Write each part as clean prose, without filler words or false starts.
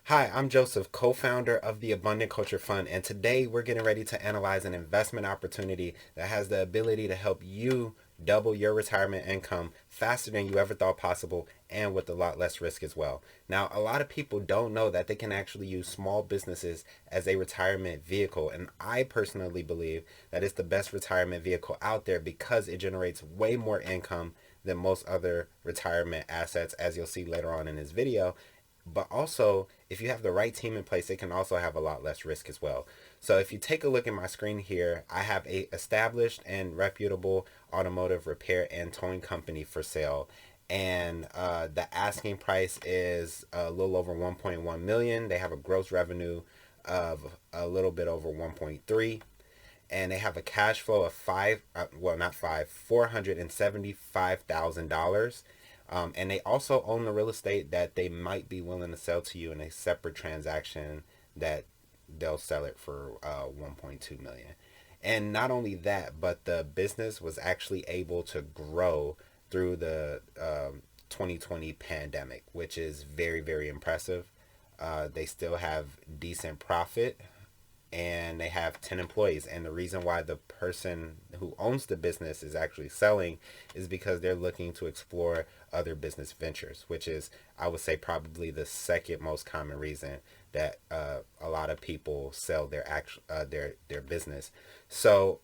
Hi, I'm Joseph, co-founder of the Abundant Culture Fund, and today we're getting ready to analyze an investment opportunity that has the ability to help you double your retirement income faster than you ever thought possible and with a lot less risk as well. Now, a lot of people don't know that they can actually use small businesses as a retirement vehicle, and I personally believe that it's the best retirement vehicle out there because it generates way more income than most other retirement assets, as you'll see later on in this video. But also, if you have the right team in place, it can also have a lot less risk as well. So if you take a look at my screen here, I have a established and reputable automotive repair and towing company for sale. And the asking price is a little over 1.1 million. They have a gross revenue of a little bit over 1.3, and they have a cash flow of not five, $475,000. And they also own the real estate that they might be willing to sell to you in a separate transaction that they'll sell it for 1.2 million. And not only that, but the business was actually able to grow through the 2020 pandemic, which is very, very impressive. They still have decent profit, and they have 10 employees. And the reason why the person who owns the business is actually selling is because they're looking to explore other business ventures, which is, I would say, probably the second most common reason that a lot of people sell their business. So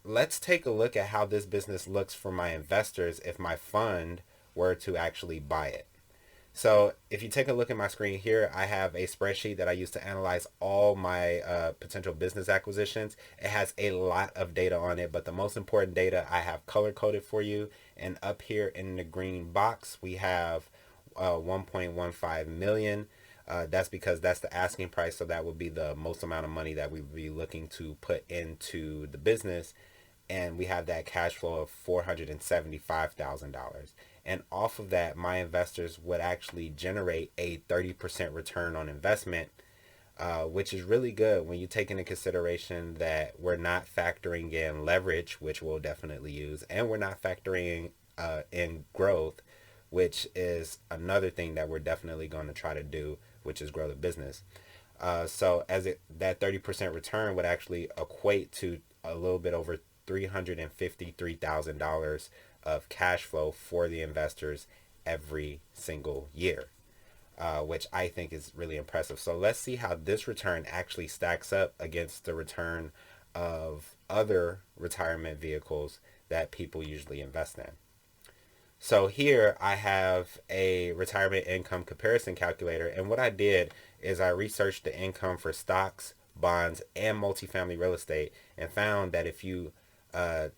let's take a look at how this business looks for my investors if my fund were to actually buy it. So if you take a look at my screen here, I have a spreadsheet that I use to analyze all my potential business acquisitions. It has a lot of data on it, but the most important data I have color coded for you. And up here in the green box, we have 1.15 million. That's because that's the asking price. So that would be the most amount of money that we would be looking to put into the business. And we have that cash flow of $475,000. And off of that, my investors would actually generate a 30% return on investment, which is really good when you take into consideration that we're not factoring in leverage, which we'll definitely use, and we're not factoring in growth, which is another thing that we're definitely going to try to do, which is grow the business. So that 30% return would actually equate to a little bit over $353,000 of cash flow for the investors every single year, which I think is really impressive. So let's see how this return actually stacks up against the return of other retirement vehicles that people usually invest in. So here I have a retirement income comparison calculator, and what I did is I researched the income for stocks, bonds, and multifamily real estate, and found that if you uh,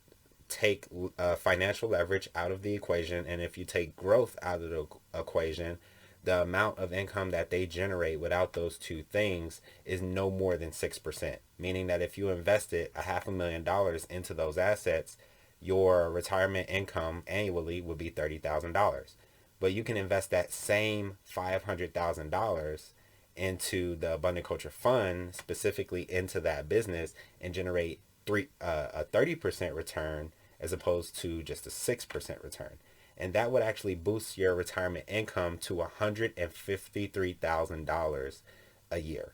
take financial leverage out of the equation, and if you take growth out of the equation, the amount of income that they generate without those two things is no more than 6%. Meaning that if you invested a $500,000 into those assets, your retirement income annually would be $30,000. But you can invest that same $500,000 into the Abundant Culture Fund, specifically into that business, and generate a 30% return as opposed to just a 6% return. And that would actually boost your retirement income to $153,000 a year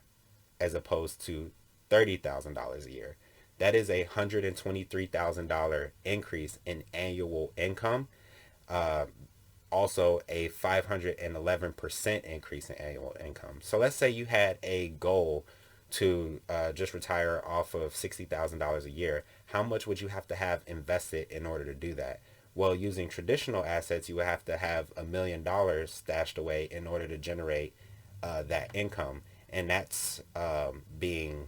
as opposed to $30,000 a year. That is a $123,000 increase in annual income. Uh, Also, a 511% increase in annual income. So let's say you had a goal to just retire off of $60,000 a year. How much would you have invested in order to do that? Well, using traditional assets, you would have to have $1 million stashed away in order to generate that income. And that's being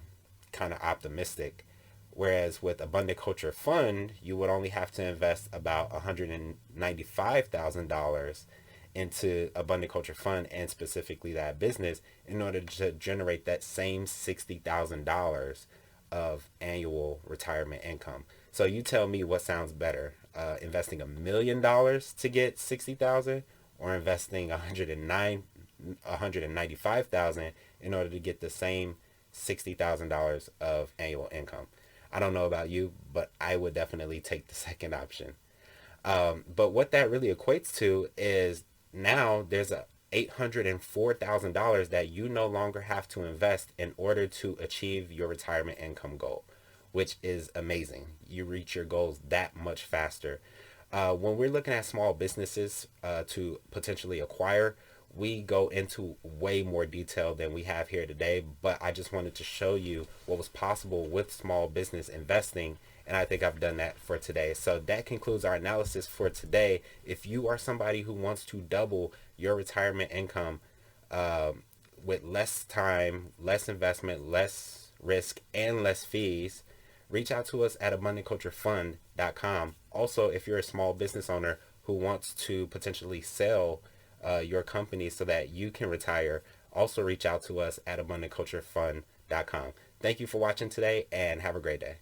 kind of optimistic. Whereas with Abundant Culture Fund, you would only have to invest about $195,000 into Abundant Culture Fund and specifically that business in order to generate that same $60,000 of annual retirement income. So you tell me what sounds better, investing $1 million to get 60,000 or investing 195,000 in order to get the same $60,000 of annual income. I don't know about you, but I would definitely take the second option. But what that really equates to is now there's $804,000 that you no longer have to invest in order to achieve your retirement income goal, which is amazing. You reach your goals that much faster. When we're looking at small businesses to potentially acquire, we go into way more detail than we have here today, but I just wanted to show you what was possible with small business investing, and I think I've done that for today. So that concludes our analysis for today. If you are somebody who wants to double your retirement income with less time, less investment, less risk, and less fees, reach out to us at abundantculturefund.com. Also, if you're a small business owner who wants to potentially sell your company so that you can retire, also reach out to us at abundantculturefund.com. Thank you for watching today and have a great day.